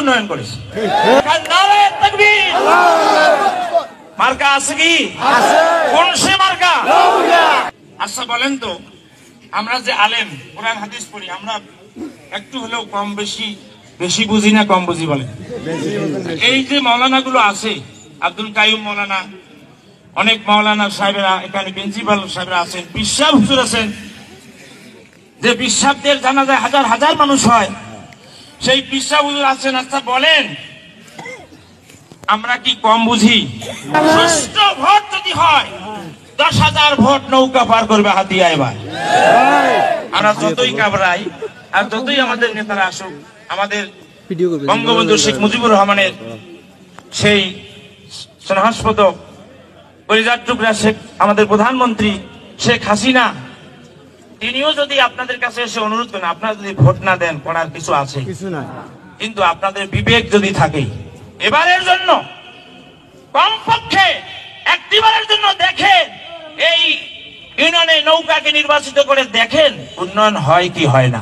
উন্নয়ন করেছে। মার্কা আছে কি? কোন সে মার্কা? আচ্ছা বলেন তো, আমরা যে আলেম, কোরআন হাদিস পড়ি, আমরা একটু হলেও কম বেশি বেশি বুঝি না কম বুঝি? বলেন। এই যে মাওলানা গুলো আছে, আব্দুল কাইয়ুম মাওলানা, অনেক মাওলানা সাহেবেরা এখানে, প্রিন্সিপাল সাহেবরা আছেন, বিশ্বাস হুজুর আছেন, যে বিশ্বাসদের জানাজায় হাজার হাজার মানুষ হয়, সেই বিশ্বাস হুজুর আছেন। আচ্ছা বলেন, আমরা কি কম বুঝি? সুষ্ঠু ভোট যদি হয় 10,000 ভোট নৌকা পার করবে হাতিয়া। এবার আমরা যতই কাবরাই আর যতই আমাদের নেতারা আসুক, আমাদের বঙ্গবন্ধু শেখ মুজিবুর রহমানের সেই স্নেহাস্পদ পরিজাত টুকরা শেখ, আমাদের প্রধানমন্ত্রী শেখ হাসিনা, তিনিও যদি আপনাদের কাছে এসে অনুরোধ করেন, আপনারা যদি ভোট না দেন, করার কিছু আছে? কিন্তু আপনাদের বিবেক যদি থাকে, এবারের জন্য কমপক্ষে একটিবারের জন্য দেখেন, এই ইউনিয়নে নৌকাকে নির্বাচিত করে দেখেন উন্নয়ন হয় কি হয় না।